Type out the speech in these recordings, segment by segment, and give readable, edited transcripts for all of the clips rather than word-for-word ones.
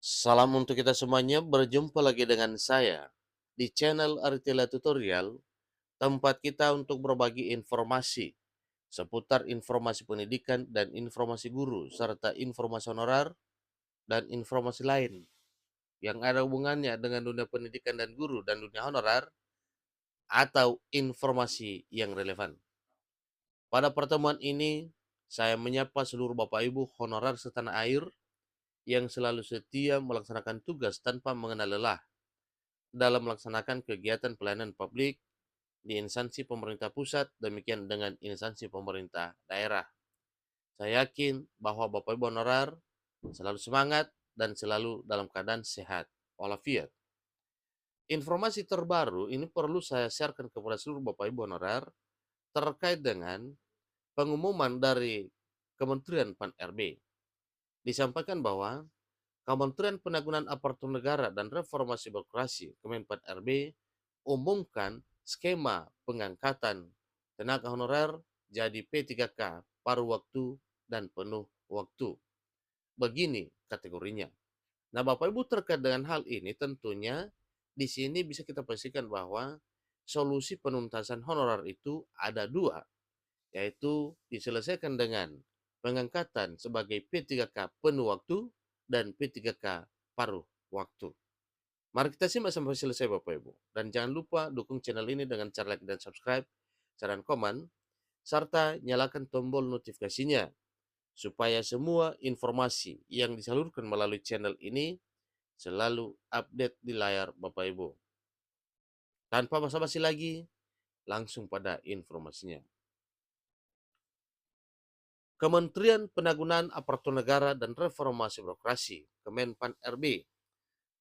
Salam untuk kita semuanya, berjumpa lagi dengan saya di channel Aritila Tutorial, tempat kita untuk berbagi informasi seputar informasi pendidikan dan informasi guru, serta informasi honorer dan informasi lain yang ada hubungannya dengan dunia pendidikan dan guru dan dunia honorer atau informasi yang relevan. Pada pertemuan ini, saya menyapa seluruh Bapak Ibu honorer setanah air yang selalu setia melaksanakan tugas tanpa mengenal lelah dalam melaksanakan kegiatan pelayanan publik di instansi pemerintah pusat, demikian dengan instansi pemerintah daerah. Saya yakin bahwa Bapak Ibu honorer selalu semangat dan selalu dalam keadaan sehat walafiat. Informasi terbaru ini perlu saya sharekan kepada seluruh Bapak Ibu honorer terkait dengan pengumuman dari Kementerian Pan-RB. Disampaikan bahwa Kementerian Penanggulangan Aparatur Negara dan Reformasi Birokrasi Kemenpan-RB umumkan skema pengangkatan tenaga honorer jadi P3K paruh waktu dan penuh waktu. Begini kategorinya. Nah, Bapak Ibu terkait dengan hal ini tentunya di sini bisa kita pastikan bahwa solusi penuntasan honorer itu ada dua, yaitu diselesaikan dengan pengangkatan sebagai P3K penuh waktu dan P3K paruh waktu. Mari kita simak sampai selesai Bapak Ibu. Dan jangan lupa dukung channel ini dengan cara like dan subscribe, saran komen, serta nyalakan tombol notifikasinya supaya semua informasi yang disalurkan melalui channel ini selalu update di layar Bapak Ibu. Tanpa basa-basi lagi, langsung pada informasinya. Kementerian Penanggulangan Aparatur Negara dan Reformasi Birokrasi Kemenpan-RB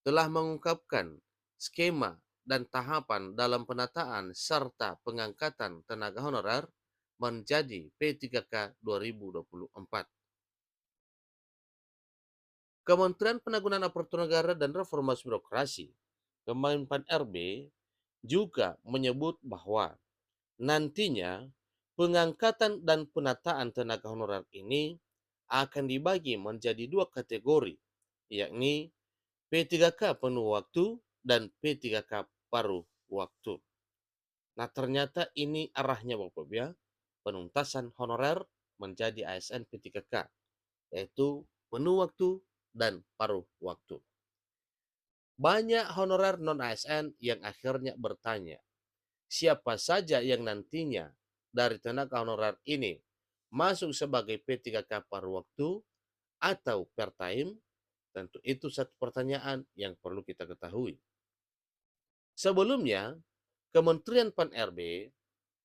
telah mengungkapkan skema dan tahapan dalam penataan serta pengangkatan tenaga honorer menjadi P3K 2024. Kementerian Penanggulangan Aparatur Negara dan Reformasi Birokrasi Kemenpan-RB juga menyebut bahwa nantinya pengangkatan dan penataan tenaga honorer ini akan dibagi menjadi dua kategori, yakni P3K penuh waktu dan P3K paruh waktu. Nah, ternyata ini arahnya Bapak ya, penuntasan honorer menjadi ASN P3K, yaitu penuh waktu dan paruh waktu. Banyak honorer non-ASN yang akhirnya bertanya, siapa saja yang nantinya dari tenaga honorer ini masuk sebagai P3K paruh waktu atau per time? Tentu itu satu pertanyaan yang perlu kita ketahui. Sebelumnya, Kementerian Pan-RB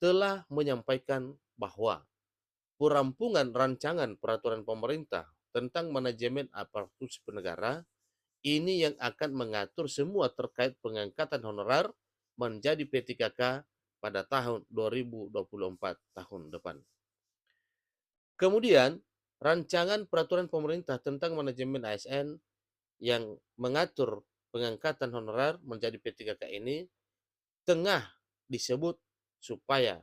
telah menyampaikan bahwa perampungan rancangan peraturan pemerintah tentang manajemen aparatur sipil negara ini yang akan mengatur semua terkait pengangkatan honorer menjadi P3K pada tahun 2024 tahun depan. Kemudian, rancangan peraturan pemerintah tentang manajemen ASN yang mengatur pengangkatan honorer menjadi P3K ini tengah disebut supaya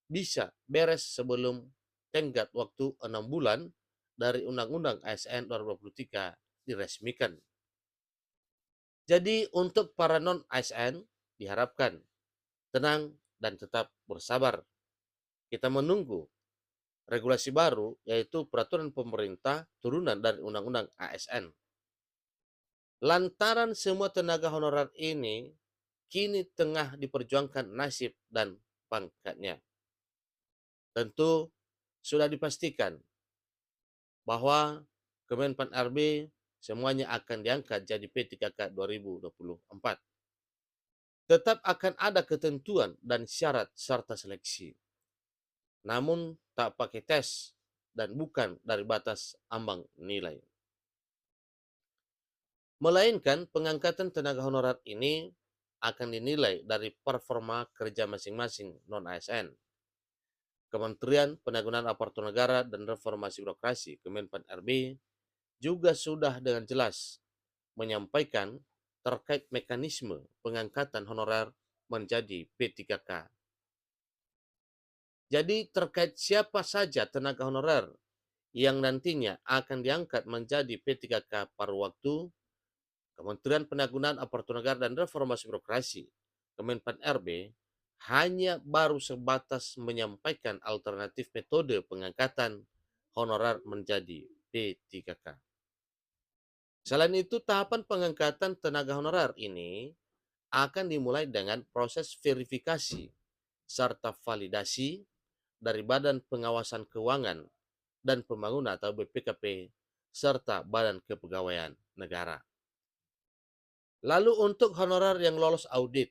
bisa beres sebelum tenggat waktu 6 bulan dari Undang-Undang ASN 2023 diresmikan. Jadi untuk para non-ASN diharapkan tenang dan tetap bersabar. Kita menunggu regulasi baru yaitu peraturan pemerintah turunan dari Undang-Undang ASN. Lantaran semua tenaga honorer ini kini tengah diperjuangkan nasib dan pangkatnya. Tentu sudah dipastikan bahwa Kemenpan RB semuanya akan diangkat jadi P3K 2024. Tetap akan ada ketentuan dan syarat serta seleksi. Namun tak pakai tes dan bukan dari batas ambang nilai. Melainkan pengangkatan tenaga honorer ini akan dinilai dari performa kerja masing-masing non-ASN. Kementerian Penanggulangan Aparatur Negara dan Reformasi Birokrasi Kemenpan RB juga sudah dengan jelas menyampaikan terkait mekanisme pengangkatan honorer menjadi P3K. Jadi terkait siapa saja tenaga honorer yang nantinya akan diangkat menjadi P3K paruh waktu, Kementerian Penanggulangan Aparatur Negara dan Reformasi Birokrasi, Kemenpan RB, hanya baru sebatas menyampaikan alternatif metode pengangkatan honorer menjadi P3K. Selain itu, tahapan pengangkatan tenaga honorer ini akan dimulai dengan proses verifikasi serta validasi dari Badan Pengawasan Keuangan dan Pembangunan atau BPKP serta Badan Kepegawaian Negara. Lalu untuk honorer yang lolos audit,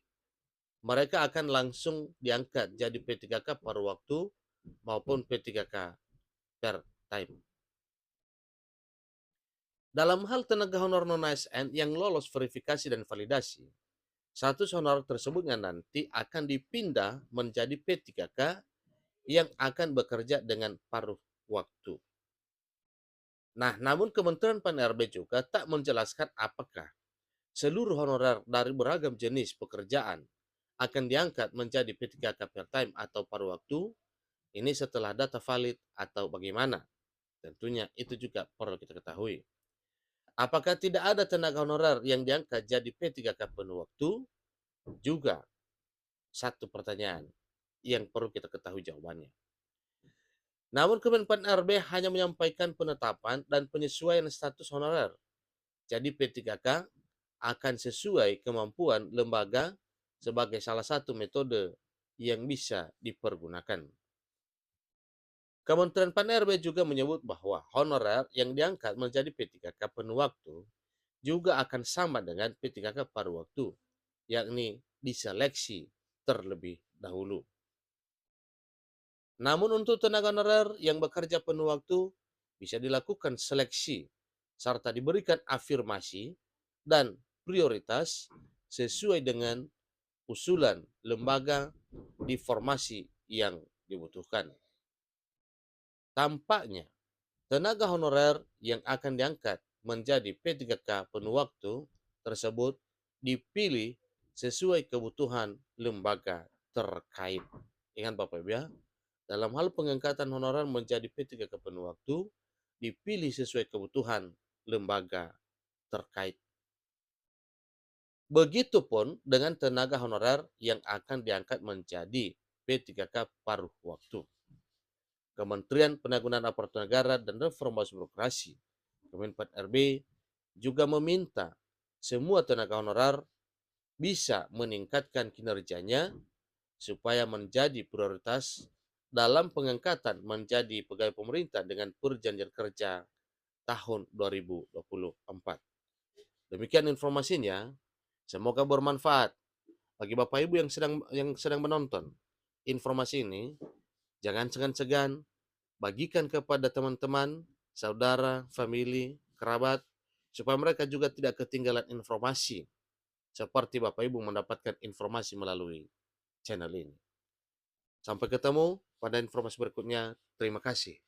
mereka akan langsung diangkat jadi P3K paruh waktu maupun P3K per time. Dalam hal tenaga honor non-ASN yang lolos verifikasi dan validasi, status honor tersebut nanti akan dipindah menjadi P3K yang akan bekerja dengan paruh waktu. Nah, namun Kementerian Pan-RB juga tak menjelaskan apakah seluruh honorer dari beragam jenis pekerjaan akan diangkat menjadi P3K per time atau paruh waktu. Ini setelah data valid atau bagaimana? Tentunya itu juga perlu kita ketahui. Apakah tidak ada tenaga honorer yang diangkat jadi P3K penuh waktu? Juga satu pertanyaan yang perlu kita ketahui jawabannya. Namun Kemenpan RB hanya menyampaikan penetapan dan penyesuaian status honorer. Jadi P3K akan sesuai kemampuan lembaga sebagai salah satu metode yang bisa dipergunakan. Kementerian Pan-RB juga menyebut bahwa honorer yang diangkat menjadi P3K penuh waktu juga akan sama dengan P3K paruh waktu, yakni diseleksi terlebih dahulu. Namun untuk tenaga honorer yang bekerja penuh waktu bisa dilakukan seleksi serta diberikan afirmasi dan prioritas sesuai dengan usulan lembaga di formasi yang dibutuhkan. Tampaknya tenaga honorer yang akan diangkat menjadi P3K penuh waktu tersebut dipilih sesuai kebutuhan lembaga terkait. Ingat Bapak Ibu ya, dalam hal pengangkatan honorer menjadi P3K penuh waktu dipilih sesuai kebutuhan lembaga terkait. Begitupun dengan tenaga honorer yang akan diangkat menjadi P3K paruh waktu. Kementerian Penanggulangan Aparatur Negara dan Reformasi Birokrasi, Kemenpan RB, juga meminta semua tenaga honorer bisa meningkatkan kinerjanya supaya menjadi prioritas dalam pengangkatan menjadi pegawai pemerintah dengan perjanjian kerja tahun 2024. Demikian informasinya, semoga bermanfaat bagi Bapak Ibu yang sedang menonton. Informasi ini jangan segan-segan bagikan kepada teman-teman, saudara, famili, kerabat, supaya mereka juga tidak ketinggalan informasi seperti Bapak Ibu mendapatkan informasi melalui channel ini. Sampai ketemu pada informasi berikutnya. Terima kasih.